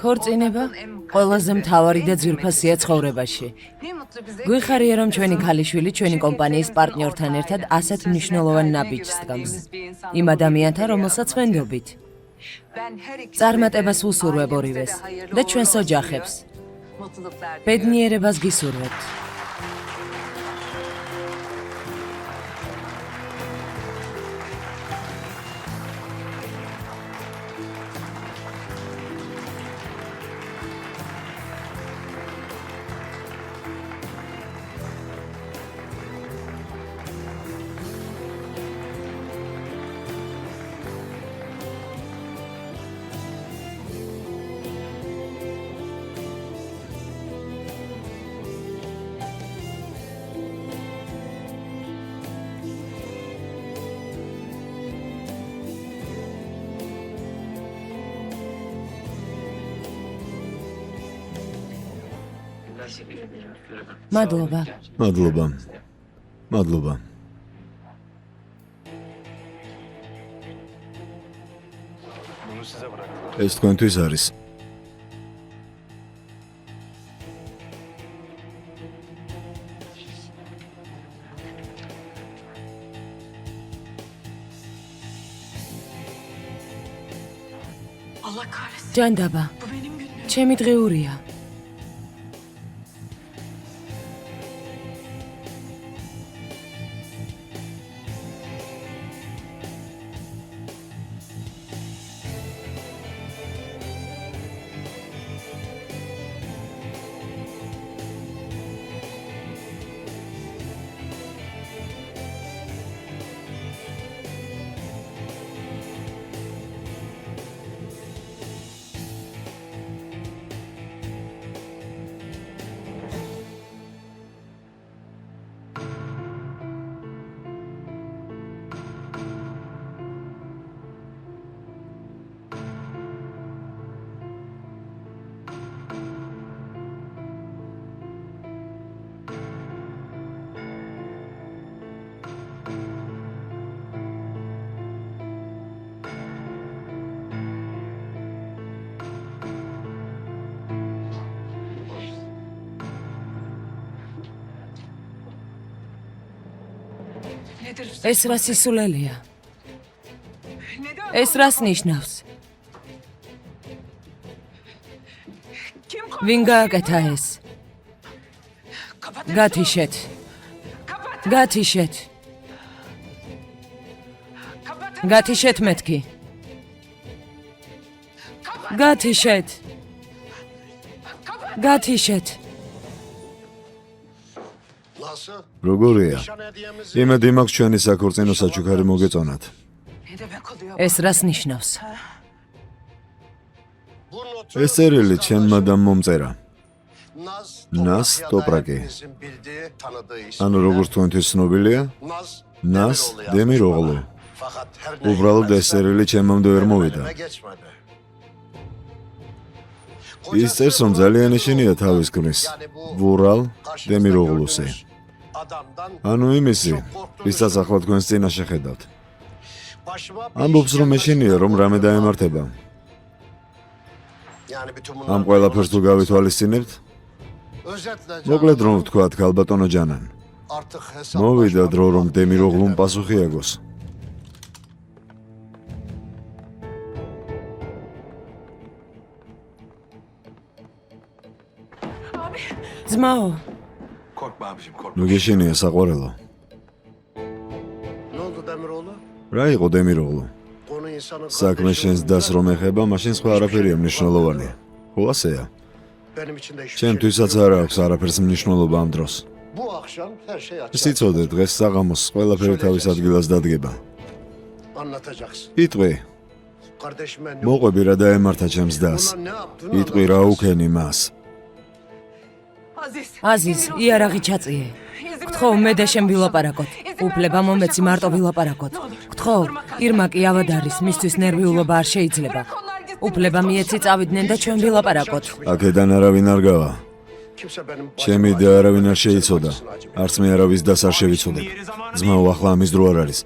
ქორწინება ყველაზე მთავარი და ძვირფასია ცხოვრებაში. გვიხარია, რომ ჩვენი ქალიშვილი ჩვენი კომპანიის პარტნიორთან ერთად ასეთ მნიშვნელოვან ნაბიჯს დგამს. იმ ადამიანთან, რომელსაც ვენდობით. წარმატებას ვუსურვებ ორივეს და ჩვენს ოჯახებს. ბედნიერებას გისურვებთ. მადლობა. მადლობა. მადლობა. ეს თქვენთვის არის. ჯანდაბა. ჩემი დღეურია. ეს რა სისულელეა? ეს რას ნიშნავს? ვინ გააკეთა ეს? გათიშეთ. გათიშეთ. გათიშეთ მეთქი. გათიშეთ. გათიშეთ. როგორია? იმედი მაქვს ჩვენი საქორწინო საჩუქარი მოგეწონათ. ეს რას ნიშნავს? ეს წერილი ჩემმა და მომწერა. ნას ტოპრაკი. ანუ როგორც თქვენთვის ცნობილია, ნას დემიროღლუ. უბრალოდ ეს წერილი ჩემამდე ვერ მოვიდა. ის წერს, რომ ძალიან ეშინია თავის ქმრის, ვურალ დემიროღლუსი. ანუ იმისი, ვისაც ახლა თქვენს წინაშე ხედავთ. ამბობს, რომ ეშინია, რომ რამე დაემართება. ამ ყველაფერს თუ გავითვალისწინებთ, მოკლედ რომ ვთქვათ, ქალბატონო ჯანან, მოვიდა დრო, რომ დემიროღლუმ პასუხი აგოს. ძმაო, ნუ გეშინია საყვარელო. რა იყო დემიროღლუ? საქმე შენს დას რომ ეხება, მაშინ სხვა არაფერია მნიშვნელოვანი. ხო ასეა? ჩემთვისაც არ აქვს არაფერს მნიშვნელობა ამ დროს. სიცოდე დღეს საღამოს ყველაფერი თავის ადგილას დადგება. იტყვი. მოყვები რა დაემართა ჩემს დას. იტყვი რა უქენი მას. აზიზ, იარაღი ჩაწიე. გთხოვ, მე და შენ ვილაპარაკოთ. უფლება მომეცი მარტო ვილაპარაკოთ. გთხოვ, ირმაკი ავად არის, მისთვის ნერვიულობა არ შეიძლება. უფლება მიეცი წავიდნენ და ჩვენ ვილაპარაკოთ. აქედან არავინ არ გავა. ჩემი და არავინ არ შეიცოდა. არც მე არავის დას არ შევიცოდებ. ძმაო, ახლა ამის დრო არ არის.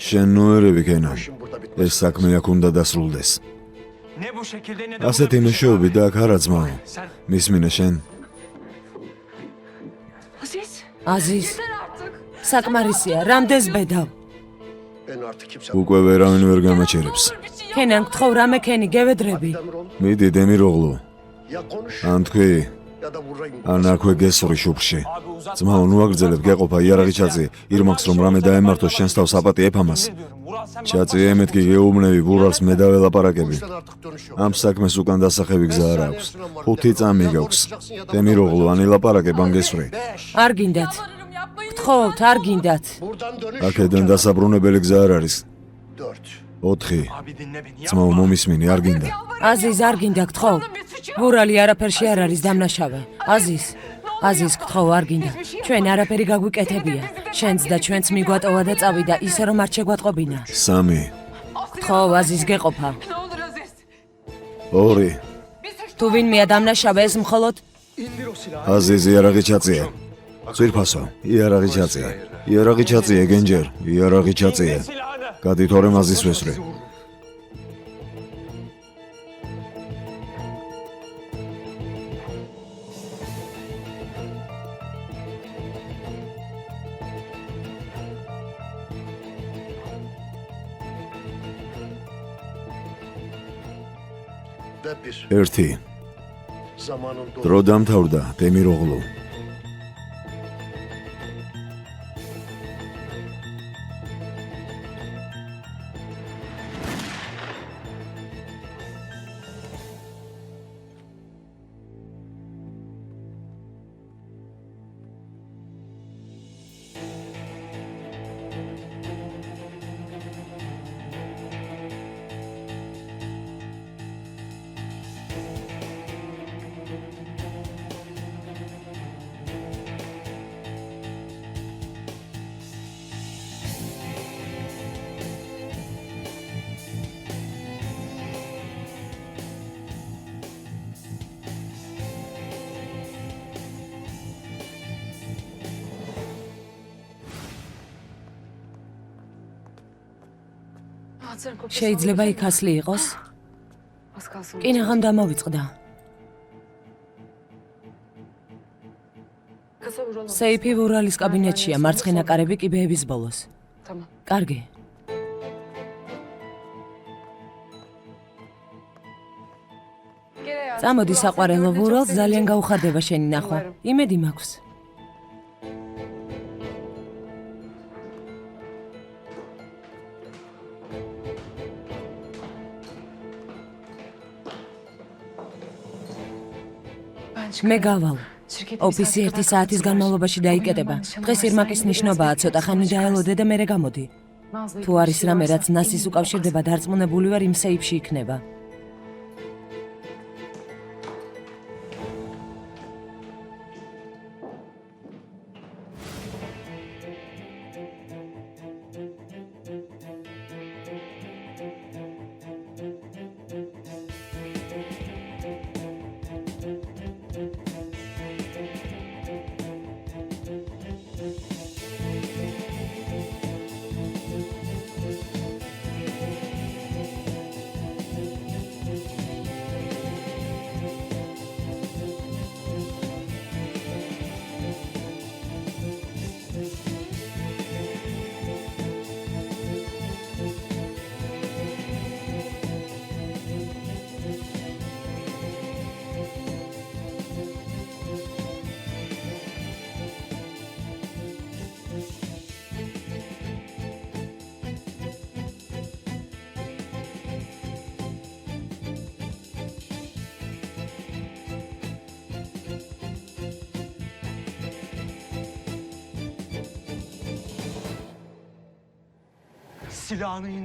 შენ ნუ ერევი კენა. ეს საქმე აქ უნდა დასრულდეს. ასეთი მეშვეობი და აქ არა ძმაო. მისმინე შენ. აზიზ, საკმარისია, რამდენს ბედავ? უკვე ვერავინ ვერ გამაჩერებს. ქენან გთხოვ რამე ქენი გევედრები. მიდი დემიროღლუ. ან თქვი, ან აქვე გესური შუბში. ძმაო, ნუ აგრძელებ, გეყოფა იარაღი ჩაწი. ირმაკს რომ რამე დაემართოს შენს თავს აპატი ეფამას. ჩაწი ემეთკი გეუბნები ბურალს მე დაველაპარაკები. ამ საქმეს უკან დასახევი გზა არ აქვს. 5 წამი გაქვს. დემიროღლუ, ან ილაპარაკებ, ან გესვრე. არ გინდათ. გთხოვთ, არ გინდათ. აქედან დასაბრუნებელი გზა არ არის. 4. ძმაო, მომისმინე, არ გინდა. აზიზ, არ გინდა გთხოვ. ბურალი არაფერში არ არის დამნაშავე. აზიზ, გთხოვ, არ გინდა. ჩვენ არაფერი გაგვიკეთებია. შენც და ჩვენც მიგვატოვა და წავიდა ისე რომ არ შეგვატყობინა. 3. გთხოვ, აზიზ, გეყოფა. 2. თუ ვინმეა დამნაშავე ეს მხოლოდ აზიზ, იარაღი ჩაწია. წვირფასო, იარაღი ჩაწია. იარაღი ჩაწია, გენჯერ, იარაღი ჩაწია. გადი თორე მაზის ვესრე. ერთი. დრო დამთავრდა, დემიროღლუ. შეიძლება იქ ასლი იყოს? კინაღამ დამოვიწყდა. სეიფი ვურალის კაბინეტშია, მარცხენა კარები კიბეების ბოლოს. კარგი. წამოდი საყვარელო, ვურალს ძალიან გაუხარდება შენი ნახვა. იმედი მაქვს. მე გავალ. ოფისი 1 საათის განმავლობაში დაიკეტება. დღეს ირმაკის ნიშნობაა, ცოტა ხანი დაელოდე და მერე გამოდი. თუ არის რამე, რაც ნასის უკავშირდება, დარწმუნებული ვარ, იმ სეიფში იქნება.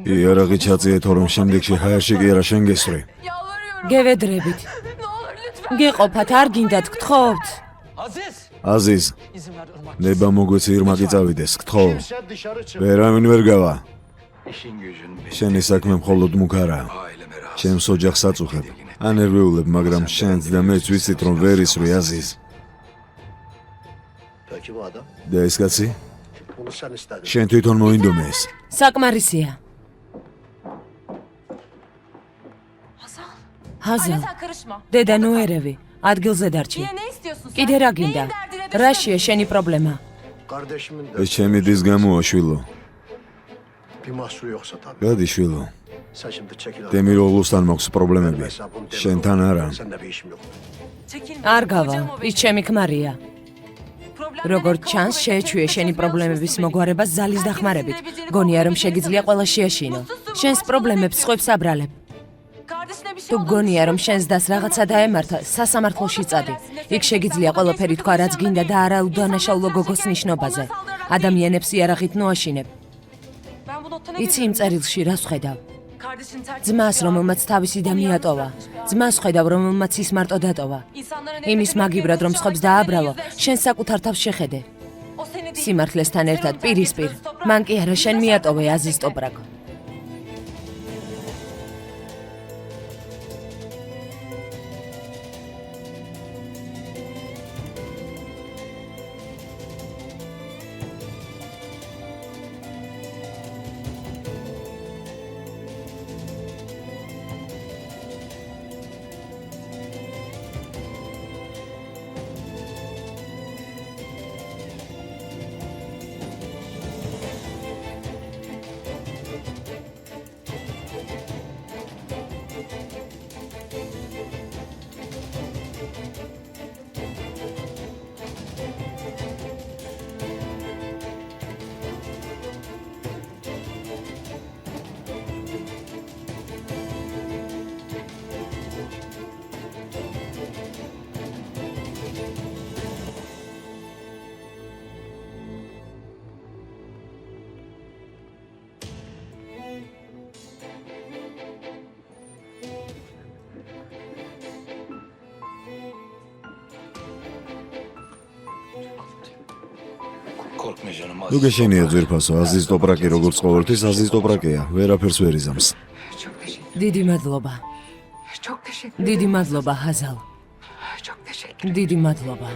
იარაღი ჩაწიე, თორემ შემდეგში ჰაერში კი არა შენ გესვრე. გევედრებით. გეყოფათ, არ გინდათ, გთხოვთ. აზიზ, ნება მოგვეცი ირმაკი წავიდეს, გთხოვ. ვერავინ ვერ გავა. შენი საქმე მხოლოდ მუქარაა. ჩემს ოჯახს აწუხებ. ანერვიულებ, მაგრამ შენც და მეც ვიცით, რომ ვერ ისვრი, აზიზ. და ეს კაცი? შენ თვითონ მოინდომე ეს. საკმარისია. Hazal. Anne sen karışma. დედა Orada ნუ kal. ერევი, ადგილზე დარჩი. Yine ne istiyorsun sen? კიდე რა გინდა? Neyin derdine düştün? რაშია შენი პრობლემა? Kardeşimin de ეს ჩემი დის გამოა შვილო. bir mahsuru yoksa tabii. გადი შვილო. Sen şimdi çekil. დემიროღლუსთან მაქვს პრობლემები. შენთან არა. Sen de bir işim yok. Çekilme. არ გავა, Hocam o ის benim. ჩემი ქმარია. Problemleri როგორც kavga ჩანს, ve შეეჩვიე çekişme შენი biraz პრობლემების çözsün beni. მოგვარება ზალის დახმარებით. გონია რომ შეგიძლია ყველა შეაშინო. შენს პრობლემებს სხვებს აბრალებ. Kardeşine bir şey თუ olduğunu გონია რომ düşünüyorsan, შენს დას რაღაცა დაემართა, სასამართლოში წადი. იქ შეგიძლია ყველაფერი თქვა, რაც გინდა და არა უდანაშაულო გოგოს ნიშნობაზე. ადამიანებს იარაღით ნოაშინებ. Ben bu notta ne იცი იმ წერილში რას ხედავ? Kardeşini terk ძმას, etmiş ya. რომელმაც თავისი და მიატოვა. ძმას ხედავ, რომელმაც ის მარტო დატოვა. İnsanlara nefret იმის etmek მაგიბრად რომ yerine სხვებს savaşlarla დააბრალო, yüzleş. შენ საკუთარ თავს შეხედე. O seni değil. სიმართლესთან Sen ერთად onu terk პირისპირ. etmiyorsun, toprak. მან კი არა შენ Yüzleş მიატოვე artık აზის gerçekten. ტოპრაკ. Korkma canım. ნუ გეშენია ძვირფასო, აზის ტოპრაკი როგორც ყოველთვის აზის ტოპრაკია, ვერაფერს ვერ იზამს. Çok teşekkür, დიდი მადლობა. çok teşekkür, დიდი მადლობა, ჰაზალ. çok teşekkür. დიდი მადლობა.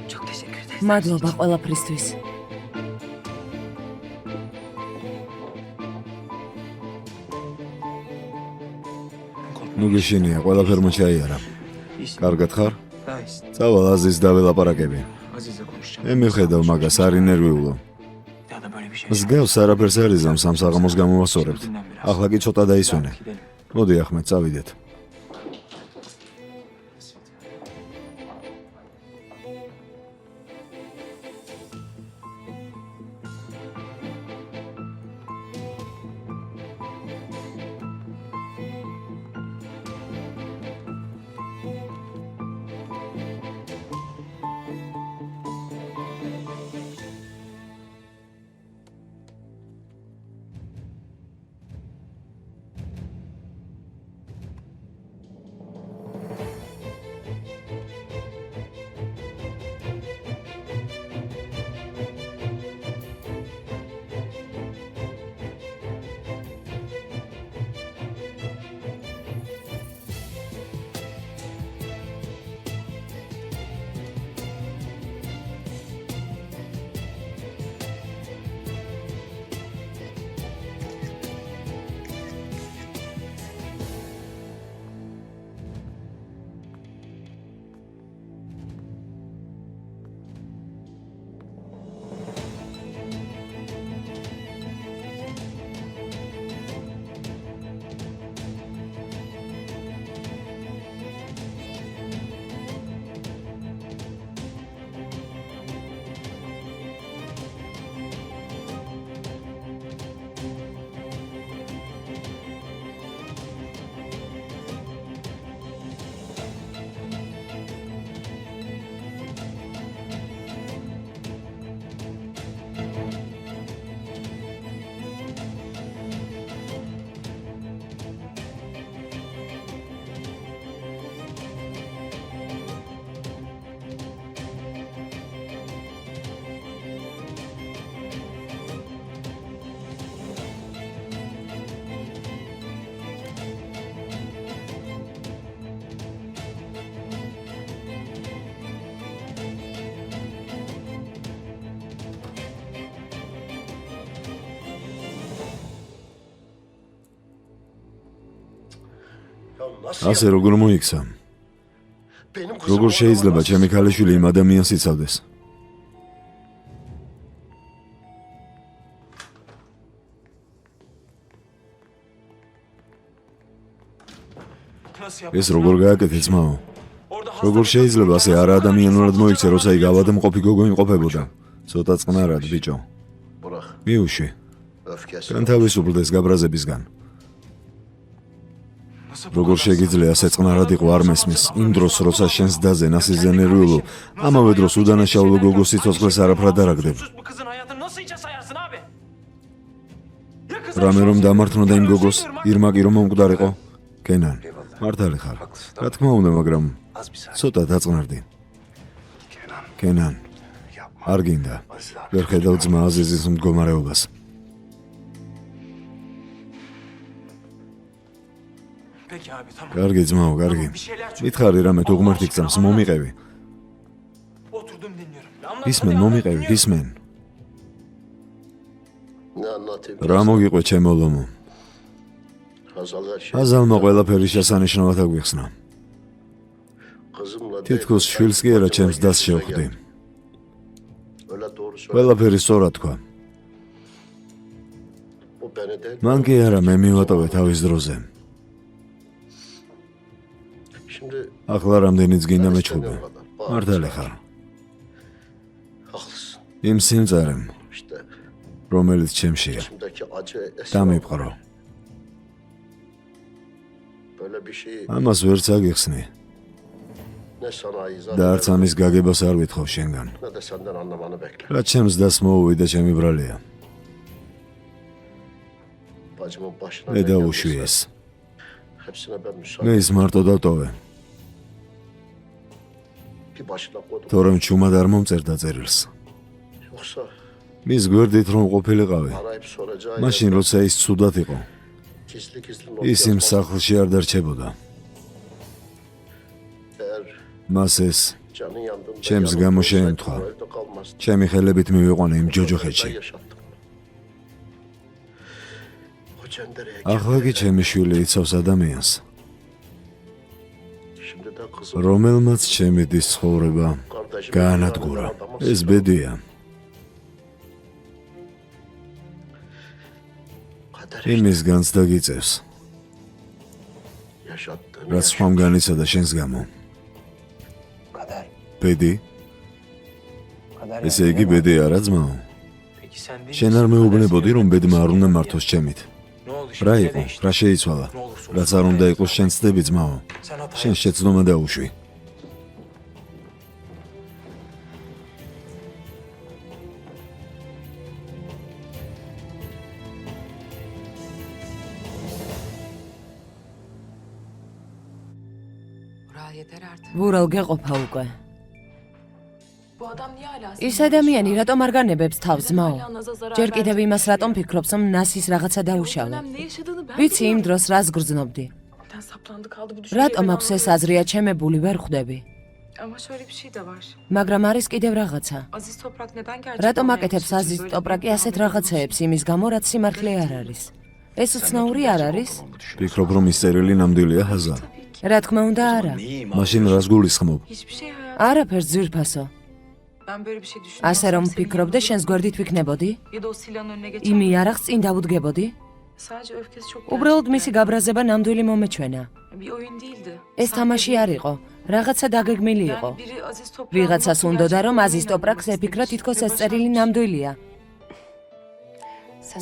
Çok teşekkür ederiz. მადლობა ყველაფრისთვის. ნუ გეშენია, ყველაფერმა ჩაიარა. კარგად ხარ? წავალ აზის დაველაპარაკები. Aziz'le konuşacağım. მე მიხედავ მაგას, არ ინერვიულო. Ya da böyle bir şey. მსგავს არაფერს არ იზამს, ამ საღამოს გამოვასწორებთ. ახლა კი ცოტა დაისვენე. Gidelim. მოდი ახმედ, წავიდეთ. nasıl ასე როგორ მოიქცა? Benim kızım როგორ orada შეიძლება olmaz. ჩემი ქალიშვილი იმ ადამიანს იცავდეს? ეს როგორ გააკეთე ძმაო? როგორ შეიძლება ასე არაადამიანურად მოიქცე, როცა იქ ავადმყოფი გოგო იმყოფებოდა? ცოტა წყნარად, ბიჭო. Bırak მიუში, öfkesi. განთავისუფლდეს გაბრაზებისგან. როგორ შეგიძლია ასე წყნარად იყო არ მესმის? იმ დროს, როცა შენს დაზე ნასიზე ნერვიულო, ამავე დროს უდანაშაულო გოგოს სიცოცხლეს არაფრად არ აგდებ. Bu kızın hayatını nasıl hiçe sayarsın abi? Ya kız რამე რომ დამართნოდა იმ გოგოს, ირმაკი რომ მომკვდარიყო? კენან, მართალი ხარ. რა თქმა უნდა, მაგრამ az bir saniye. ცოტა დაწყნარდი. კენან, არ გინდა. ვერ ხედავ ძმა აზიზის მდგომარეობას. Peki abi tamam. კარგი ძმაო, კარგი. Bir şeyler çok. მითხარი რამე თუ ღმერთი გწამს, მომიყევი. Oturdum dinliyorum. Anlat, ისმენ, hadi, მომიყევი, anlat, ისმენ. Ne anlatayım? რა მოგიყვე ჩემო ლომო? Hazal her şey. აზალმა ყველაფერი შესანიშნავად აგვიხსნა. Kızımla değil, თითქოს შვილს კი არა ჩემს დას შევხვდი. Öyle doğru söyle. ყველაფერი სწორად თქვა. Bu beni değil. მან კი არა მე მივატოვე თავის დროზე. Şimdi ახლა რამდენიც გინდა ben მეჩხუბე. istediğim kadar. Bağır, მართალი çağır. ხარ. Haklısın. იმ სიმწარემ, İşte რომელიც ჩემშია, içimdeki acı esra. დამიფყრო. Böyle bir şey ამას ვერც აგიხსნი ne sana izah და არც ამის გაგებას არ ვითხოვ შენგან. ne de senden anlamanı bekle. რაც ჩემს დას მოუვიდა ჩემი ბრალია. Bacımın başına მე ne დავუშვი geldiyse ეს. hepsine ben მე müsaade. ის მარტო დავტოვე. Bir başına koydum. თორემ ჩუმად არ მომწერდა წერილს. Yoksa მის გვერდით რომ ყოფილიყავი, arayıp soracağı მაშინ yerden როცა ის ცუდად იყო, gizli gizli ის იმ სახლში არ დარჩებოდა. Eğer მას ეს canın yandığında James yanımda Gamo olsaydın შეემთხვა. o evde kalmazdın. ჩემი ხელებით მივიყვანე იმ Ben ჯოჯოხეთში. yaşattım. O cendereye ახლა კი girdi. ჩემი შვილი იცავს ადამიანს, Şimdi de kızım რომელმაც ჩემი დის ცხოვრება kardeşim გაანადგურა. ეს ბედია. kader იმისგანც დაგიწევს, yaşattığını რაც სხვამ განიცადა შენს გამო. Kader. ბედი? Kader ესე იგი ბედი არა ძმაო? Peki sen değil შენ არ მეუბნებოდი რომ ბედმა არ უნდა მართოს ჩემით? Ne oldu şimdi? რა Ne იყო? değişti? რა შეიცვალა? Ne olursa რაც olsun. არ უნდა იყოს შენ ცდები ძმაო. Sen hata შენ შეცდომა დაუშვი. Ural yeter artık. ვურალ გეყოფა უკვე. Bu adam niye hala ის ადამიანი რატომ არ განებებს თავს ძმაო? ჯერ კიდევ იმას რატომ ფიქრობს, რომ ნასის რაღაცა დაუშალა? Ne yaşadığını ben ვიცი იმ დროს რას გრძნობდი. Neden saplandı kaldı bu düşünce. რატომ აქვს ეს აზრია ჩემებული ვერ ხვდები? Ama şöyle bir şey de var. მაგრამ არის კიდევ რაღაცა. Aziz Toprak neden gerçek რატომ olmayan აკეთებს kişi için აზიზ böyle ტოპრაკი bir ასეთ muamele რაღაცეებს იმის გამო, რაც სიმართლე არ არის? ეს უცნაური არ არის? ფიქრობ რომ ის წერილი ნამდვილია ჰაზა? რა თქმა უნდა არა. მაშინ რას გულისხმობ? Hiçbir şey hayat. არაფერს ძვირფასო. Ben böyle bir şey düşünmüyorum. ასე რომ ვფიქრობდე, შენს გვერდით ვიქნებოდი? Ya da o silahın önüne geçer. იმ იარაღს წინ დავუდგებოდი? Sadece öfkesi çok უბრალოდ მისი gerçekti. გაბრაზება ნამდვილი მომეჩვენა. Bir oyun değildi. ეს თამაში არ იყო. რაღაცა დაგეგმილი იყო. Yani biri Aziz Toprak'ın ვიღაცას nasıl უნდოდა რომ gerçek აზის olduğuna ტოპრაკს inanmak ეფიქრა istemiş. თითქოს Ve ეს წერილი başarmış. ნამდვილია.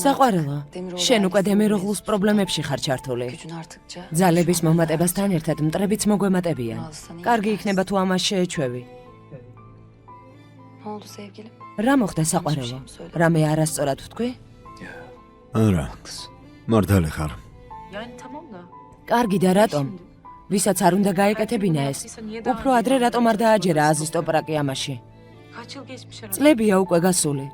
საყვარელო, შენ უკვე დემიროღლუს პრობლემებში ხარ ჩართული. Gücün arttıkça ძალების მომატებასთან ერთად მტრებიც მოგვემატებიან. კარგი იქნება თუ ამას შეეჩვევი. Ne oldu sevgilim? რა მოხდა საყვარელო? რამე არასწორად ვთქვი? არა, მართალი ხარ. Yani tamam da. კარგი და რატომ? ვისაც არ უნდა გაეკეთებინა ეს. უფრო ადრე რატომ არ დააჯერა აზის ტოპრაკი ამაში? Kaç yıl geçmiş arada. წლებია უკვე გასული.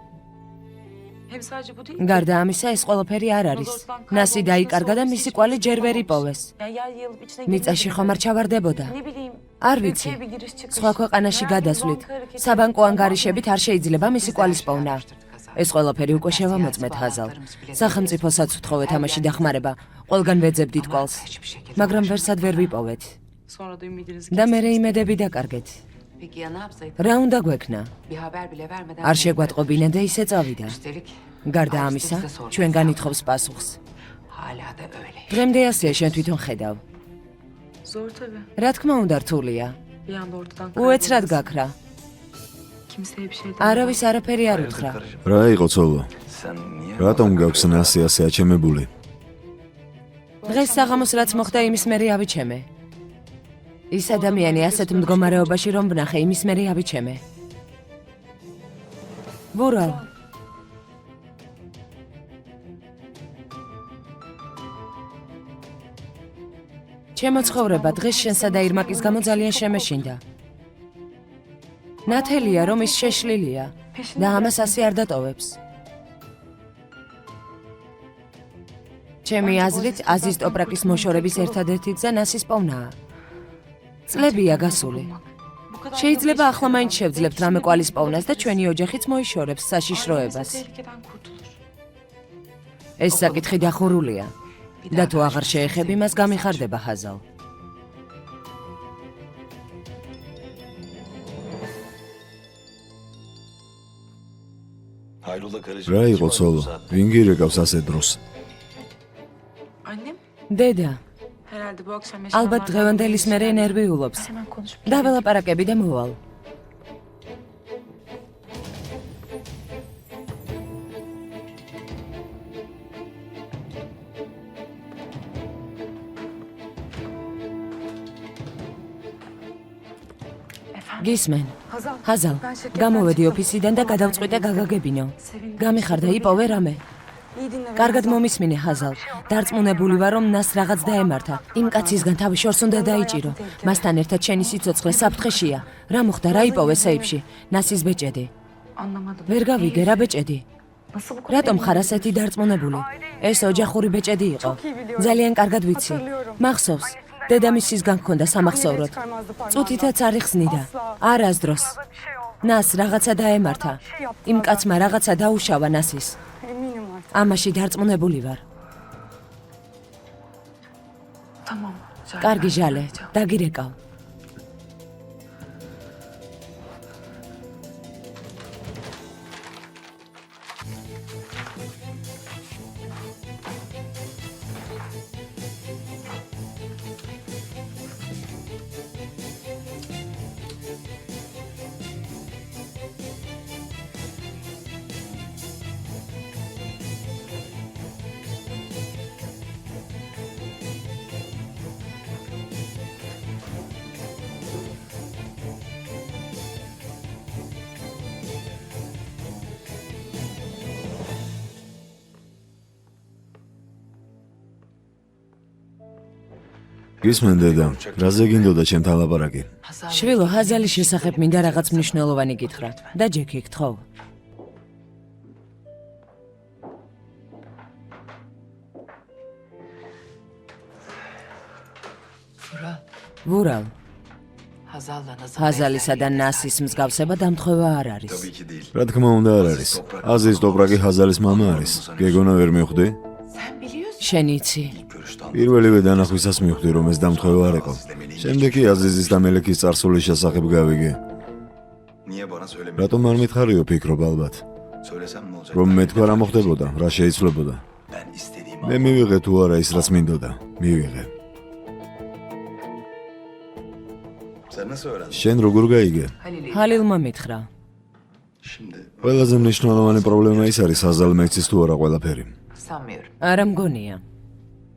Hem sadece bu değil. გარდა ამისა ეს ყველაფერი არ არის. ნასი დაიკარგა და მისი კვალი ჯერ ვერ იპოვეს. Yani yer yılıp içine მიწაში ხომ არ ჩავარდებოდა. Ne bileyim. არ ვიცი. ülkeye bir giriş çıkış. სხვა ქვეყანაში Herhangi bir გადასვლით, banka hareketi საბანკო olmaz. ანგარიშებით არ შეიძლება მისი კვალის პოვნა. ეს ყველაფერი უკვე შევამოწმეთ ჰაზალ. სახელმწიფოსაც ვთხოვეთ ამაში დახმარება. ყველგან ვეძებდით კვალს, მაგრამ ვერსად ვერ ვიპოვეთ. Sonra da ümidinizi და მერე იმედები დაკარგეთ. Peki ya ne yapsaydık? რა უნდა გვექნა? Bir haber bile vermeden... არ შეგვატყობინა და ისე წავიდა. Üstelik გარდა ამისა, ჩვენ განითხოვს პასუხს. hala da öyle. დღემდე ასეა, შენ თვითონ ხედავ. Zor tabii. რა თქმა უნდა რთულია. Bir anda ortadan უეცრად kaybolmanız. გაქრა. Kimseye bir şey არავის არაფერი არ უთხრა. რა იყო ცოლო? რატომ გაქვს ნასი ასე აჩემებული? დღეს საღამოს რაც მოხდა იმის მერე ავიჩემე. ის ადამიანი ასეთ მდგომარეობაში რომ ვნახე იმის მერე ავიჩემე. ვურალ. ჩემო ცხოვრება დღეს შენსა და ირმაკის გამო ძალიან შემეშინდა. ნათელია რომ ის შეშლილია და ამას ასე არ დატოვებს. ჩემი აზრით აზიზ ტოპრაკის მოშორების ერთადერთი გზა ნასის პოვნაა. წლებია გასული. შეიძლება ახლა მაინც შევძლებთ რამე კვალის პოვნას და ჩვენი ოჯახიც მოიშორებს საშიშროებას. tehlikeden kurtulur. ეს საკითხი დახურულია და თუ აღარ შეეხები მას გამიხარდება ჰაზალ. რა იყო ცოლო? ვინ გირეკავს ასე დროს? Annem დედა, herhalde bu akşam ალბათ დღევანდელის მერე ნერვიულობს. Hemen konuşup დაველაპარაკები და მოვალ. გისმენ. ჰაზალ, გამოვედი ოფისიდან და გადავწყვიტე გაგაგებინო. გამიხარდა იპოვე რამე. კარგად მომისმინე ჰაზალ. დარწმუნებული ვარ რომ ნას რაღაც დაემართა. იმ კაცისგან თავი შორს უნდა დაიჭირო. მასთან ერთად შენი სიცოცხლე საფრთხეშია. რა მოხდა რა იპოვე სეიფში? ნასის ბეჭედი. anlamadım. ვერ გავიგე რა ბეჭედი. Nasıl bu kadar რატომ emin? ხარ ასეთი დარწმუნებული? ეს ოჯახური ბეჭედი იყო. ძალიან კარგად ვიცი. მახსოვს, დედამისისგან გქონდა სამახსოვროდ. წუთითაც არ იხსნიდა. არასდროს. ნას რაღაცა დაემართა. იმ კაცმა რაღაცა დაუშავა ნასის. ამაში დარწმუნებული ვარ. Tamam. კარგი ჟალე, დაგირეკავ. გისმენ დედა, რაზე გინდოდა ჩემთან ლაპარაკი? შვილო, ჰაზალის შესახებ მინდა რაღაც მნიშვნელოვანი გითხრა. და ჯექი გთხოვ. ვურალ, ჰაზალისა და ნასის მსგავსება დამთხოვა არ არის. რა თქმა უნდა არ არის. აზიზ ტოპრაკი ჰაზალის მამა არის. გეგონა ვერ მივხვდი? შენ იცი. პირველივე დანახვისას მივხვდი რომ ეს დამთხოვა არ იყო. შემდეგ კი აზიზის და მელექის წარსულის შესახებ გავიგე. რატომ არ მითხარიო ფიქრობ ალბათ? რომ მე თქვა რა მოხდებოდა, რა შეიცვლებოდა. მე მივიღე თუ არა ის რაც მინდოდა. მივიღე. შენ როგორ გაიგე? ჰალილმა მითხრა. ყველაზე მნიშვნელოვანი პრობლემა ის არის ჰაზალ მეცის თუ არა ყველაფერი. Sanmıyorum. არა მგონია.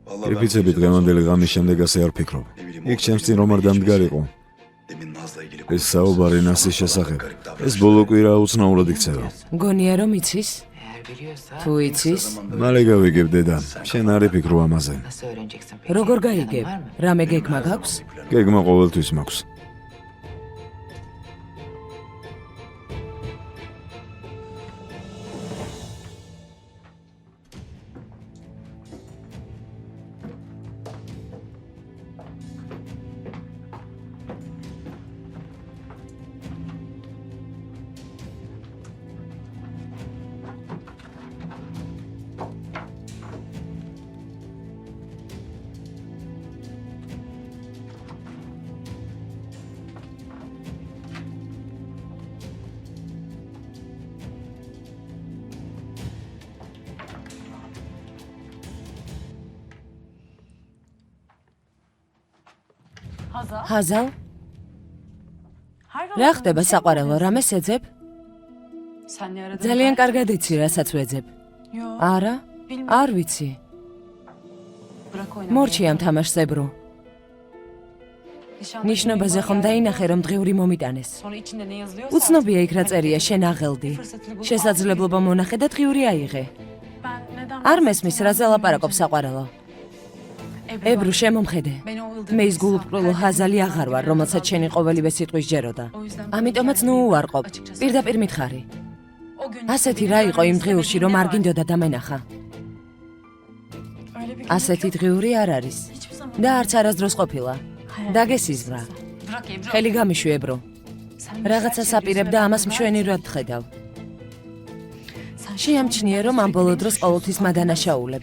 იფიცები დღევანდელი ღამის შემდეგ ასე არ ფიქრობ. იქ ჩემს წინ რომ არ დამდგარიყო. ეს საუბარი ნასის შესახებ. ეს ბოლო კვირა უცნაურად იქცევა. მგონია რომ იცის? Eğer biliyorsa თუ იცის, მალე გავიგებ დედა. შენ არ იფიქრო ამაზე. nasıl öğreneceksin peki? როგორ გაიგებ? Var mı? რამე გეგმა გაქვს? გეგმა ყოველთვის მაქვს. ჰაზალ? რა ხდება საყვარელო, რამეს ეძებ? ძალიან კარგად იცი, რასაც ვეძებ. არა? არ ვიცი. მორჩი ამ თამაშს ებრუ. ნიშნობაზე ხომ დაინახე, რომ დღიური მომიტანეს. უცნობია იქ რა წერია, შენ აღელდი. შესაძლებლობა მონახე და დღიური აიღე. არ მესმის, რაზე ლაპარაკობს საყვარელო. ებრუ, შემომხედე. მე ის გულუბრყვილო ჰაზალი აღარ ვარ, რომელსაც შენი ყოველივე სიტყვის ჯეროდა. ამიტომაც ნუ უარყოფ. პირდაპირ მითხარი. ასეთი რა იყო იმ დღიურში, რომ არ გინდოდა დამენახა? ასეთი დღიური არ არის. და არც არასდროს ყოფილა. დაგესიზღვრა. ხელი გამიშვი, ებრუ. რაღაცას აპირებ და ამას მშვენივრად ხედავ. შეამჩნიე, რომ ამ ბოლო დროს ყოველთვის მადანაშაულებ.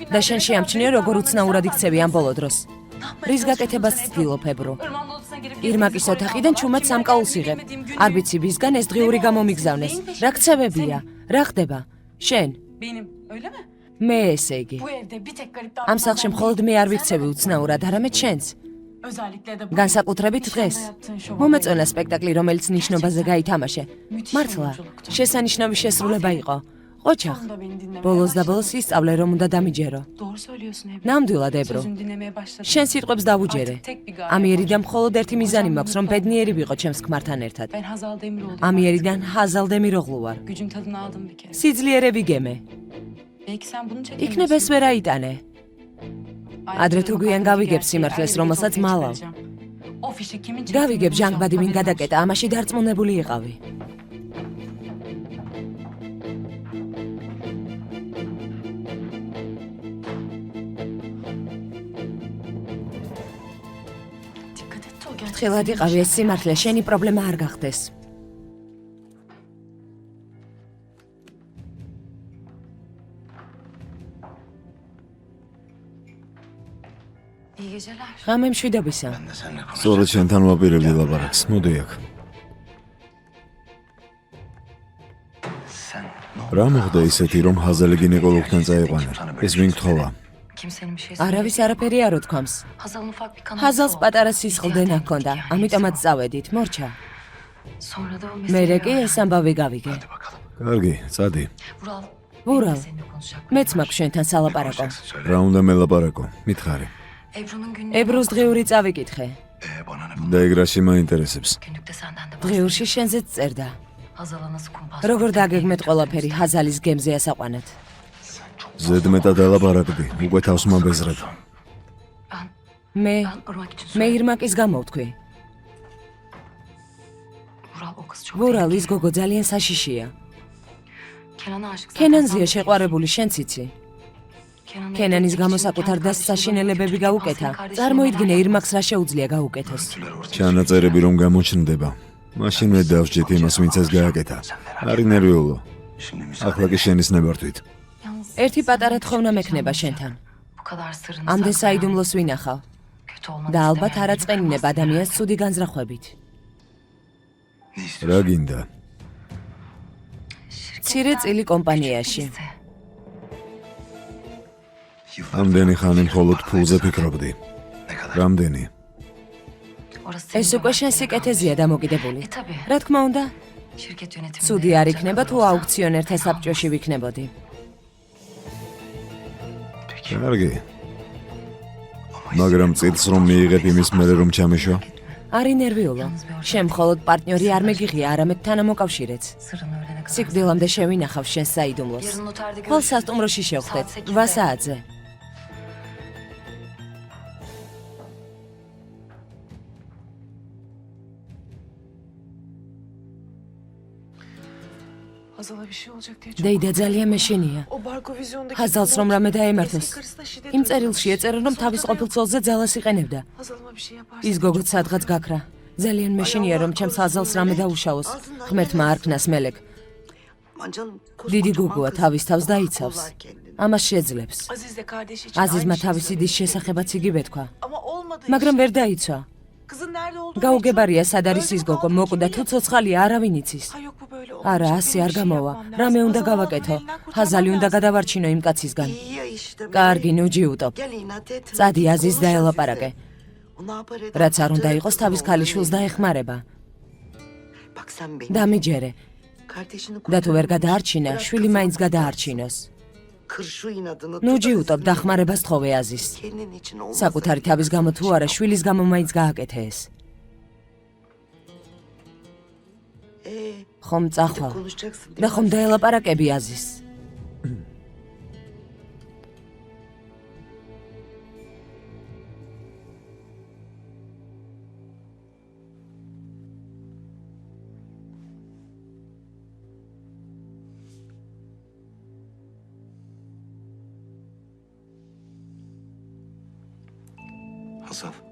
და შენ შეამჩნიე, როგორ უცნაურად იქცევი ამ ბოლო დროს. რის გაკეთებას ცდილობ, ებრუ? ირმაკის ოთახიდან ჩუმად სამკაულს იღებ. არ ვიცი ვისგან ეს დღიური გამომიგზავნეს. რა ქცევებია? რა ხდება? შენ? მე ესე იგი. ამ სახლში მხოლოდ მე არ ვიქცევი უცნაურად, არამედ შენც. განსაკუთრებით დღეს. მომეწონა სპექტაკლი, რომელიც ნიშნობაზე გაითამაშე. მართლა, შესანიშნავი შესრულება იყო. ოჩახ. ბოლოს და ბოლოს ისწავლე, რომ უნდა დამიჯერო. ნამდვილად, ებრუ. შენ სიტყვებს დავუჯერე. ამიერიდან მხოლოდ ერთი მიზანი მაქვს, რომ ბედნიერი ვიყო ჩემს ქმართან ერთად. ამიერიდან ჰაზალ დემიროღლუ ვარ. სიძლიერები გემე. იქნებ ეს ვერ აიტანე. ადრე თუ გვიან გავიგებ სიმართლეს, რომელსაც მალავ. გავიგებ ჟანგბადი ვინ გადაკეტა, ამაში დარწმუნებული იყავი. ფრთხილად იყავი, ეს სიმართლე, შენი პრობლემა არ გახდეს. ღამე მშვიდობისა. სწორედ შენთან ვაპირებდი ლაპარაკს. მოდი აქ. რა მოხდა ისეთი, რომ ჰაზალი გინეკოლოგთან წაიყვანა? ეს ვინ გთხოვა? არავის არაფერი არ უთქვამს. ჰაზალს პატარა სისხლდენა ჰქონდა, ამიტომაც წავედით, მორჩა. მერე კი ეს ამბავი გავიგე. კარგი, წადი. ვურალ, მეც მაქვს შენთან სალაპარაკო. რა უნდა მელაპარაკო? მითხარი. ებრუს დღიური წავიკითხე. და ეგ რაში მაინტერესებს? დღიურში შენზეც წერდა. როგორ დაგეგმეთ ყველაფერი ჰაზალის გემზე ასაყვანად. ზედმეტად ელაპარაკდი, უკვე თავს მაბეზრებ. მე ირმაკის გამო ვთქვი. ვურალ, ის გოგო ძალიან საშიშია. კენანზეა შეყვარებული, შენც იცი. კენანის გამო საკუთარ დასს საშინელებები გაუკეთა. წარმოიდგინე, ირმაკს რა შეუძლია გაუკეთოს. ჩანაწერები რომ გამოჩნდება, მაშინვე დავსჯეთ იმას, ვინც ეს გააკეთა. არი ნერვიულო. ახლა კი შენის ნებართვით. ერთი პატარა თხოვნა მექნება შენთან. ამდენ საიდუმლოს ვინახავ. და ალბათ არ აწყენინებ ადამიანს ცუდი განზრახვებით. რა გინდა? მცირე წილი კომპანიაში. ამდენი ხანი მხოლოდ ფულზე ფიქრობდი. რამდენი? ეს უკვე შენ სიკეთეზეა დამოკიდებული. რა თქმა უნდა, ცუდი არ იქნება თუ აუქციონერთა საბჭოში ვიქნებოდი. კარგი. მაგრამ წილს რომ მიიღებ იმის მერე რომ ჩამიშვა? არი ნერვიულო. შენ მხოლოდ პარტნიორი არ მეგიღია, არამედ თანამოკავშირეც. სიკვდილამდე შევინახავ შენს საიდუმლოს. ხოლ სასტუმროში შევხვდეთ, 8 საათზე. დეიდა ძალიან მეშინია. ჰაზალს რომ რამე დაემართოს. იმ წერილში ეწერა, რომ თავის ყოფილ ცოლზე ძალას იყენებდა. ის გოგოც სადღაც გაქრა. ძალიან მეშინია, რომ ჩემს ჰაზალს რამე დაუშავოს. ღმერთმა არქნას მელეკ. დიდი გოგოა, თავის თავს დაიცავს. ამას შეძლებს. აზიზმა თავისი დის შესახებაც იგივე თქვა. მაგრამ ვერ დაიცვა. გაუგებარია სად არის ის გოგო, მოკვდა თუ ცოცხალია, არავინ იცის. არა, ასე არ გამოვა. რამე უნდა გავაკეთო. ჰაზალი უნდა გადავარჩინო იმ კაცისგან. კარგი, ნუ ჯიუტო. წადი აზიზს დაელაპარაკე. რაც არ უნდა იყოს თავის ქალიშვილს დაეხმარება. დამიჯერე და თუ ვერ გადაარჩინა, შვილი მაინც გადაარჩინოს. ნუ ჯიუტობ დახმარებას თხოვე აზის. საკუთარი თავის გამო თუ არა, შვილის გამო მაინც გააკეთე ეს. ხომ წახვალ და ხომ დაელაპარაკები აზის.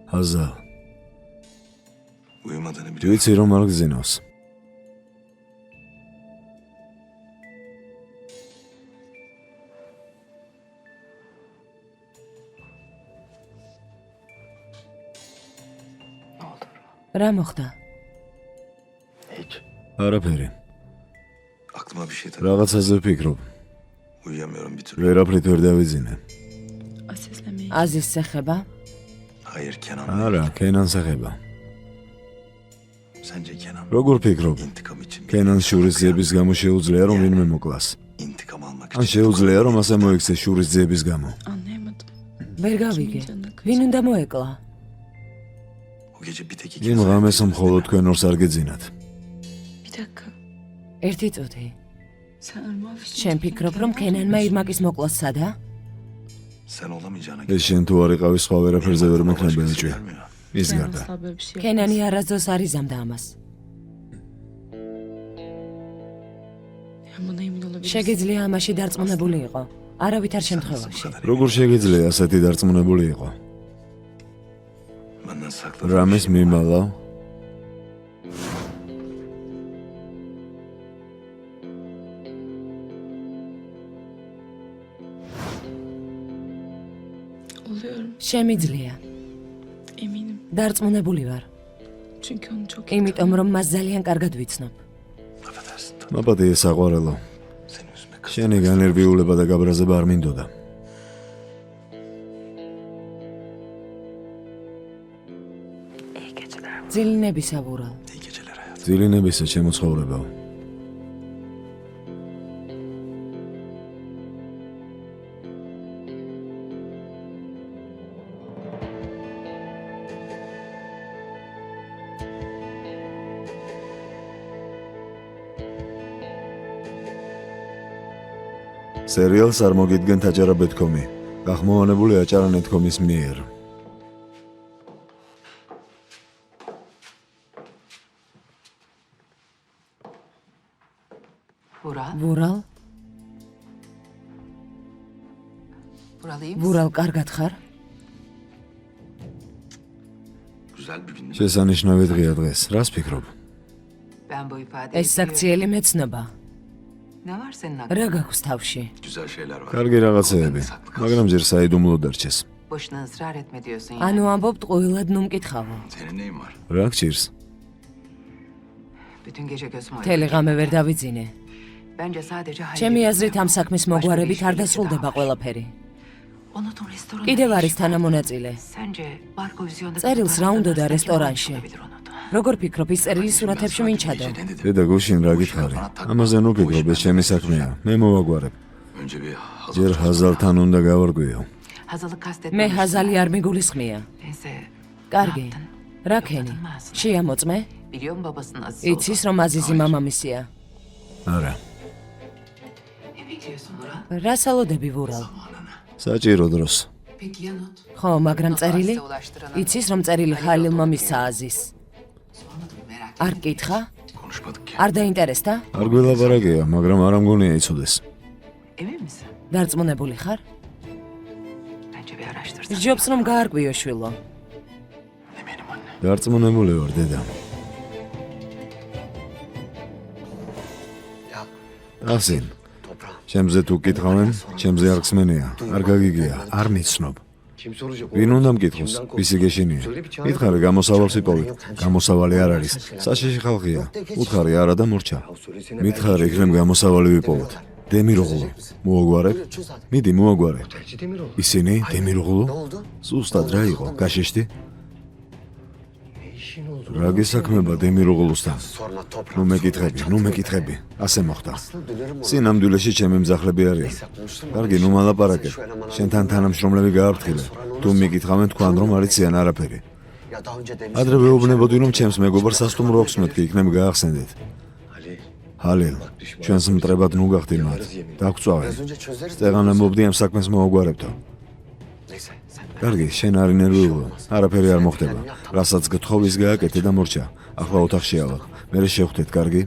Hazal. Uyumadığını biliyorum. ვიცი რომ არ გძინავს. რა მოხდა? Hiç. არაფერი. Aklıma bir şey takıldı. რაღაცაზე ვფიქრობ. Uyuyamıyorum bir türlü. ვერაფრით ვერ დავიძინე. აზის ეხება? Hayır Kenan. არა, კენანს ეხება. Sence Kenan როგორ ფიქრობ? intikam için bir კენანს შურის ძიების გამო შეუძლია რომ ვინმე მოკლას. intikam almak ან için. შეუძლია რომ ასე მოიქცეს შურის ძიების გამო. Anlayamadım. ვერ გავიგე. ვინ უნდა მოეკლა? O gece bir tek იმ ikimiz ღამეს მხოლოდ თქვენ ორს არ გეძინათ. Bir dakika. ერთი წუთი. Sen Irmak için... შენ ფიქრობ რომ კენანმა ირმაკის მოკლას სადა? sen olamayacağına ეს შენ თუ არ იყავი სხვა ვერაფერზე ვერ მექნება başkası ეჭვი. gelmiyor. ის გარდა. Asla böyle bir şey კენანი არასდროს არ იზამდა ამას. Yani buna emin olabilirsin. შეგიძლია ამაში დარწმუნებული იყო. არავითარ შემთხვევაში. როგორ შეგიძლია ასეთი დარწმუნებული იყო? Benden sakladığın რამეს bir şey var. მიმალავ? Oluyorum. შემიძლია. Eminim. დარწმუნებული ვარ. Çünkü onu çok iyi იმიტომ რომ მას ძალიან კარგად ვიცნობ. Affedersin. მაპატიე საყვარელო. Seni üzmek kızdım. შენი განერვიულება და გაბრაზება არ მინდოდა. İyi geceler. ძილინებისა ვურალ. İyi geceler hayatım. ძილინებისა ჩემო ცხოვრებაო. სერიალს არ მოგიდგენთ აჭარა.com-ი. გახმოვანებული აჭარა.com-ის მიერ. Vural. ვურალ, Vural iyi misin? ვურალ, კარგად ხარ? Güzel bir gün. შესანიშნავი დღეა დღეს. რას ფიქრობ? Ben bu ifadeyi ეს საქციელი მეცნობა. Ne var senin aklında? რა გაქვს თავში? Güzel şeyler var. კარგი რაღაცეები, მაგრამ ჯერ საიდუმლო დარჩეს. Boşuna ısrar etme diyorsun yani. ანუ ამბობ ტყუილად ნუ მკითხავო. Senin neyin var? რა გჭირს? Bütün gece gözüm oynadı. მთელი ღამე ვერ დავიძინე. Bence sadece hayır. ჩემი აზრით ამ საქმის მოგვარებით არ დასრულდება ყველაფერი. Unutun restoranda. კიდევ არის თანამონაწილე. Sence barko vizyonda... წერილს რა უნდოდა რესტორანში? როგორ ფიქრობ, ის წერილი სურათებში ვინ ჩადო? დედა გუშინ რა გითხარი? ამაზე ნუ ფიქრობ, ეს ჩემი საქმეა. მე მოვაგვარებ. Önce bir ჯერ ჰაზალთან უნდა გავარკვიო. Hazırlık kastetmemiş. მე ჰაზალი არ მიგულისხმია. Neyse. კარგი. რა ქენი? შეამოწმე? Biliyorum babasının aziz იცის რომ აზიზი მამამისია. არა. Ne bekliyorsun Vural? რა სალოდები ვურალ? საჭირო დროს. Peki ya not? ხო, მაგრამ წერილი? Size ulaştıran იცის რომ წერილი ხალილმა მისცა აზის. sormadım merak არ კითხა? konuşmadık ki. არ დაინტერესდა? არ გველაპარაკია, მაგრამ არ ამგონია იცოდეს. Emin misin? დარწმუნებული ხარ? Bence bir araştırsın. ჯობს რომ გაარკვიო შვილო. Eminim anne. დარწმუნებული ვარ, დედა. Ya ასინ, toprağım. ჩემზე თუ კითხავენ, ჩემზე არ ხსმენია, არ გაგიგია, არ მიცნობ. Kim soracak? ვინ უნდა მკითხოს? ვისი გეშინია? მითხარი გამოსავალს ვიპოვეთ. გამოსავალი არ არის. საშიში ხალხია. უთხარი არა და მორჩა. მითხარი იქნებ გამოსავალი ვიპოვოთ. დემიროღლუ. მოაგვარებ? მიდი მოაგვარე. Tercih Demiroğlu. ისინი დემიროღლუ? Ne oldu? ზუსტად რა იყო? გაშეშდი? რა გესაქმება დემიროღლუსთან? Sonra toprağı. ნუ მეკითხები. ასე მოხდა. სინამდვილეში ჩემი მძახლები არიან. კარგი, ნუ მალაპარაკე. შენთან თანამშრომლები გააფრთხილე. თუ მიკითხავენ თქვენ რომ არ იციან არაფერი. Ya daha önce demiş. ადრე ვეუბნებოდი რომ ჩემს მეგობარს სასტუმრო აქვს მეთქი, იქნებ გაახსენდეთ. Ali. ჰალილ, ჩვენს მტრებად ნუ გახდინოთ. დაგწვავენ. Biraz önce çözeriz. წეღან ამბობდი ამ საქმეს მოაგვარებთო. Neyse sen. კარგი, შენ არ ინერვიულო. არაფერი არ მოხდება. რასაც გთხოვ ის გააკეთე და მორჩა. ახლა ოთახში ავალ. მერე შევხვდეთ, კარგი?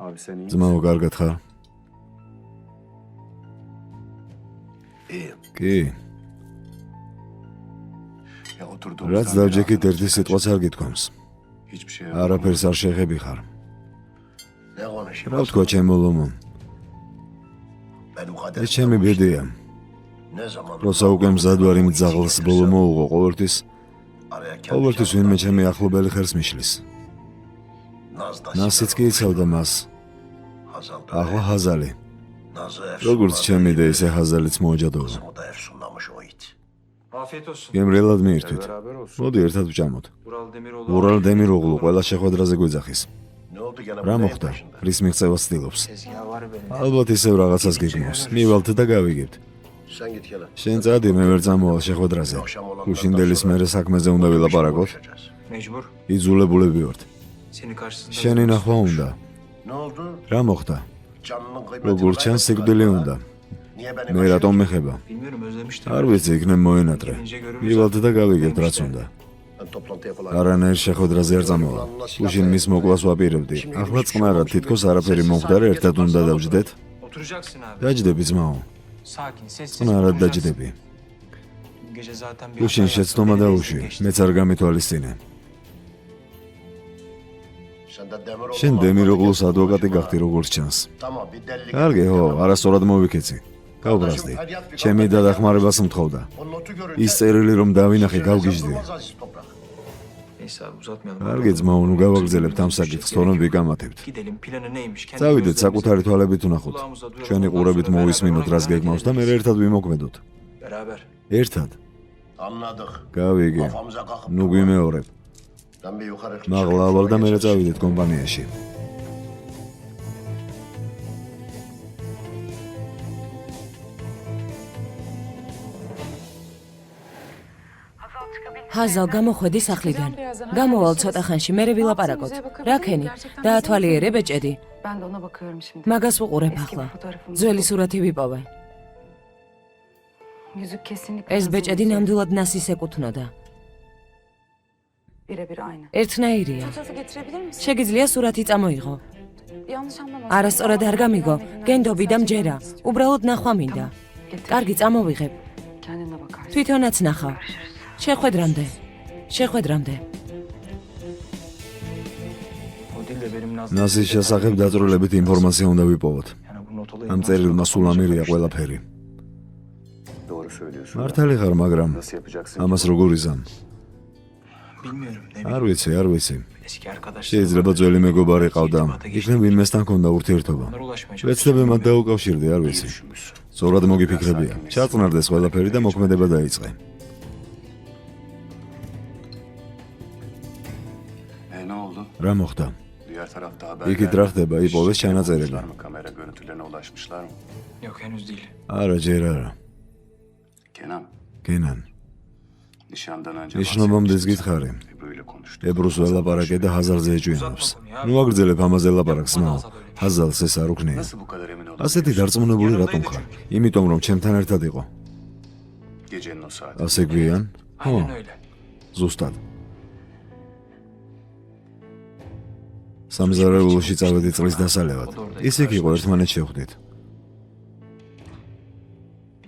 Abi sen iyi ძმაო, კარგად ხარ? İyiyim. კი. Ya oturduğumuz რაც დავჯექით ერთი სიტყვაც არ გითქვამს. hiçbir şey არაფერს არ შეღები ხარ. Ne konuşayım? რა ვთქვა ჩემო ლომო? Ben o kadar. ეს ჩემი ბედია. Ne zaman? როცა უკვე მზად ვარ იმ ძაღლს ბოლო მოუღო ყოველთვის, Araya ყოველთვის ვინმე ჩემი ახლობელი ხერს მიშლის. Naz'da. ნასიც კი იცავდა მას. Hazal'da. ახლა ჰაზალი. Naz'ı როგორც ჩემი და ესე ჰაზალიც მოაჯადოვა. O da efsunlamış o it. Afiyet olsun. გემრიელად მიირთვით. beraber olsun. მოდი ერთად ვჭამოთ. Ural Demiroğlu. ურალ დემიროღლუ ყველა შეხვედრაზე გვეძახის. Ne oldu gene? რა bu neyin მოხდა? başında? რის მიღწევას ცდილობს? Tezgahı var benim. ალბათ ისევ რაღაცას გიგნოს. მივალთ და გავიგებთ. Sen git gele. შენ წადი, მე ვერ წამოვალ შეხვედრაზე. გუშინდელის მერე საქმეზე უნდა ვილაპარაკოთ. Mecbur. იძულებულები ვართ. Senin karşısında. შენი ნახვა უნდა. Ne oldu? რა მოხდა? Canının kıymetini როგორც ჩანს, სიკვდილი უნდა. Niye beni მე რატომ მეხება? Bilmiyorum özlemiştim. არ ვიცი, იქნებ მოენატრე. მივალთ და გავიგებთ რაც უნდა. Ben toplantıya falan. არანაირ შეხვედრაზე არ წამოვალ. უშინ მის მოკლას ვაპირებდი. ახლა წყნარად თითქოს არაფერი მომხდარა, ერთად უნდა დავჯდეთ. Oturacaksın abi. დაჯდები ძმაო. Sakin, sessiz. წყნარად oturacaksın. დაჯდები. Dün gece zaten bir უშინ hata შეცდომა yaptım. დაუშვი. Geçti. მეც არ გამითვალისწინე. Sen de Demiroğlu. შენ დემიროღლუს ადვოკატი გახდი როგორც ჩანს. Tamam bir delilik. კარგი, ხო, არასწორად მოვიქეცი. გავბრაზდი. ჩემი დადახმარებას მთხოვდა. O notu görünce. ის წერილი რომ დავინახე, გავგიჟდი. Durmaz aziz toprak. Neyse abi uzatmayalım. კარგი ძმაო, ნუ გავაგრძელებთ ამ საკითხს, თორემ ვიკამათებთ. Gidelim planı neymiş? Kendi წავიდეთ gözlerimizle საკუთარი თვალებით ვნახოთ. kulağımızla duyalım. ჩვენი Ondan ყურებით sonra მოვისმინოთ, beraber რას გეგმავს და მე ერთად ვიმოქმედოთ. Beraber. ერთად. Anladık. გავიგე. Kafamıza kalkıp. ნუ გვიმეორებ. Ben bir yukarı მაღლა ავალ და მერე წავიდეთ კომპანიაში. ჰაზალ გამოხვედი სახლიდან. გამოვალ ცოტა ხანში, მერე ვილაპარაკოთ. რა ქენი? დაათვალიერე ბეჭედი. Ben de ona bakıyorum şimdi. მაგას ვუყურებ Eski ახლა. bir fotoğrafımız. ძველი სურათი ვიპოვე. Yüzük kesinlikle ეს Hazal'ın ბეჭედი yüzüğü. ნამდვილად ნასის ეკუთვნოდა. Birebir aynı. ერთნაირია. Fotoğrafı getirebilir misin? შეგიძლია სურათი წამოიღო. Yanlış anlama. არასწორად არ გამიგო. გენდობი და მჯერა. უბრალოდ ნახვა მინდა. კარგი, წამოვიღებ. Kendine bakarsın. თვითონაც ნახავ. შეხვედრამდე. შეხვედრამდე. O değil de benim Nazlı. ნაზის შესახებ დაწვრილებით ინფორმაცია უნდა ვიპოვოთ. Yani bu not olayı. ამ წერილმა სულ ამირია ყველაფერი. Doğru söylüyorsun. მართალი ხარ, მაგრამ Nasıl yapacaksın? ამას როგორ იზამ? Bilmiyorum ne არ bileyim. ვიცი. Eski arkadaşlar. შეიძლება ძველი მეგობარი ყავდა. იქნებ ვინმესთან ქონდა ურთიერთობა. Onlara ulaşmaya ვეცდები მათ დაუკავშირდი, არ İyi ვიცი. düşünmüşsün. სწორად მოგიფიქრებია. ჩაწნარდეს ყველაფერი და მოქმედება დაიწყე. Ne oldu? რა მოხდა? Diğer tarafta haber იქით რა ხდება? იპოვეს ჩანაწერები. mı? Kamera görüntülerine ulaşmışlar mı? Yok henüz değil. არა, ჯერ არა. Kenan, გენან, nişandan önce ნიშნობამდეც გითხარი. Ebru ile konuştuk. ებრუს ველაპარაკე და ჰაზალზე ეჭვიანობს. ნუ აგრძელებ ამაზე ლაპარაკს, მაო. ჰაზალს ეს არ უქნია. Nasıl bu kadar emin oldun? ასეთი დარწმუნებული რატომ ხარ? იმიტომ რომ ჩემთან ერთად იყო. Gecenin o saati. ასე გვიან? ხო, Aynen öyle. ზუსტად. სამზარეულოში წავედი წლის დასალევად. ის იქ იყო, ერთმანეთს შევხვდით.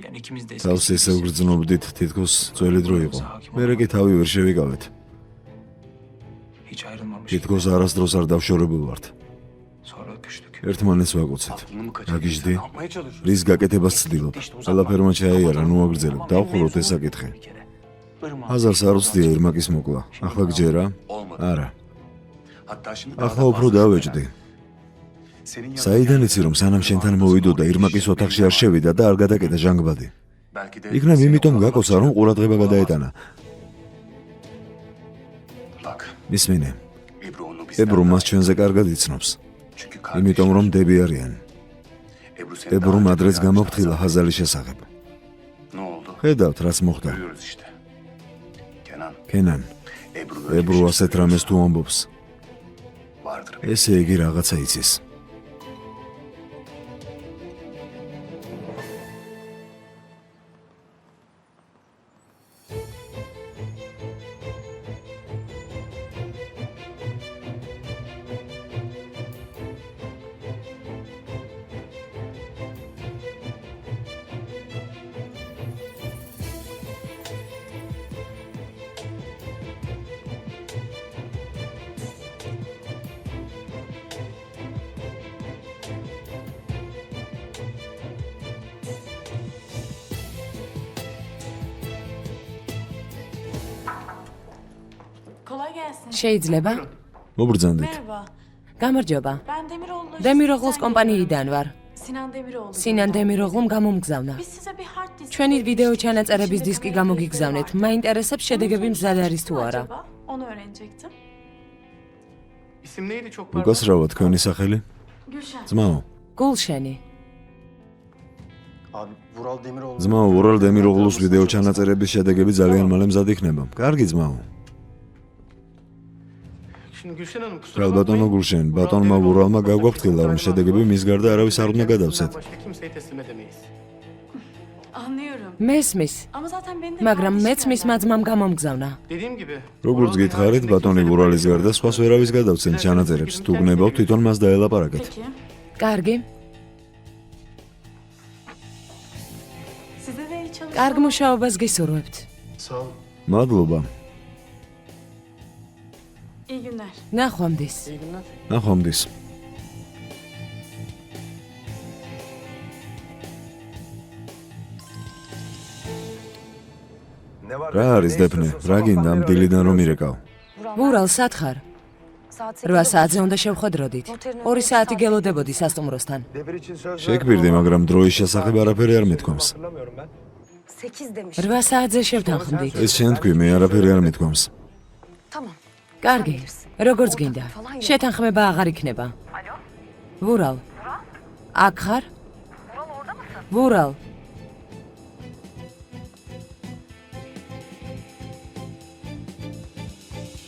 Yani ikimiz de თავს ესე ვგრძნობდით, თითქოს ძველი დრო იყო. მერე კი თავი ვერ შევიკავეთ. hiç ayrılmamış. თითქოს არასდროს არ დავშორებულ ვართ. Sonra öpüştük. ერთმანეთს ვაკოცეთ. Aklını mı რა გიждდი? Ne yapmaya çalışıyorsun? რის გაკეთებას ცდილობ? ყველაფერმა ჩაიარა, ნუ აგრძელებ. დავხუროთ ეს საკითხი. Bir kere. Irmak. ჰაზარს არ უცდია ირმაკის მოკლა. ახლა გჯერა? Olmadı. არა. Hatta şimdi ახლა უფრო დავეჭდი. senin საიდან იცი რომ სანამ შენთან მოვიდოდა ირმაკის ოთახში არ შევიდა და არ გადაკეტა ჟანგბადი. belki de იქნებ იმიტომ გაკოცა რომ ყურადღება გადაეტანა. bak ისმინე. Ebru onu bizden ებრუ მას ჩვენზე კარგად იცნობს. çünkü იმიტომ რომ დები არიან. Ebru seni ებრუმ daha ადრეც önce გამოფრთხილა ხაზალის შესახებ. Ne oldu? ხედავთ რაც მოხდა. Görüyoruz işte. Kenan, კენან, Ebru böyle ებრუ bir şey ასეთ რამეს თუ ამბობს, vardır. ესე იგი რაღაცა იცის. Kolay gelsin. შეიძლება? მობრძანდით. Merhaba. გამარჯობა. Ben Demiroğlu. დემიროღლუს კომპანიიდან ვარ. Sinan Demiroğlu. სინან დემიროღლუმ გამომგზავნა. Biz size bir hard disk. ჩვენი ვიდეო ჩანაწერების დისკი გამოგიგზავნეთ. მაინტერესებს შედეგები მზად არის თუ არა. Acaba? Onu öğrenecektim. İsim neydi çok უკასრავა თქვენი სახელი? Gülşen. ძმაო, გულშენი. Abi Vural Demiroğlu. ძმაო, ურალ დემიროღლუს ვიდეო ჩანაწერების შედეგები ძალიან მალე მზად იქნება. კარგი ძმაო. Şimdi Gülşen Hanım kusura ბრალ ბატონო გულშენ, ბატონმა ურალმა გაგვაფრთხილა რომ შედეგები მის გარდა არავის არ უნდა გადავცეთ. Başka kimseye teslim edemeyiz. Anlıyorum. მესმის, Ama zaten beni de მაგრამ kardeşim მეც მის gönderdi. მაძმამ გამომგზავნა. Dediğim gibi. როგორც გითხარით, ბატონი ურალის გარდა სხვას ვერავის გადავცენ ჩანაწერებს. თუ გნებავთ, თვითონ მას დაელაპარაკეთ. Peki. კარგი? Size de iyi çalışmalar. კარგ მუშაობას გისურვებთ. Sağ ol. მადლობა. İyi günler. ნახვამდის. ნახვამდის. რა არის დეფნე? რა გინდა ამ დილიდან რომ ირეკავ? ვურალ, სათხარ. 8 საათზე უნდა შევხვედროდით. 2 საათი გელოდებოდი სასტუმროსთან. შეგვირდი, მაგრამ დროის შესახებ არაფერი არ მithkoms. 8 საათზე შევთანხმდით. ეს შენ თქვი, მე არაფერი არ მithkoms. კარგი, როგორც გინდა. შეთანხმება აღარ იქნება. ვურალ. აქ ხარ? ვურალ.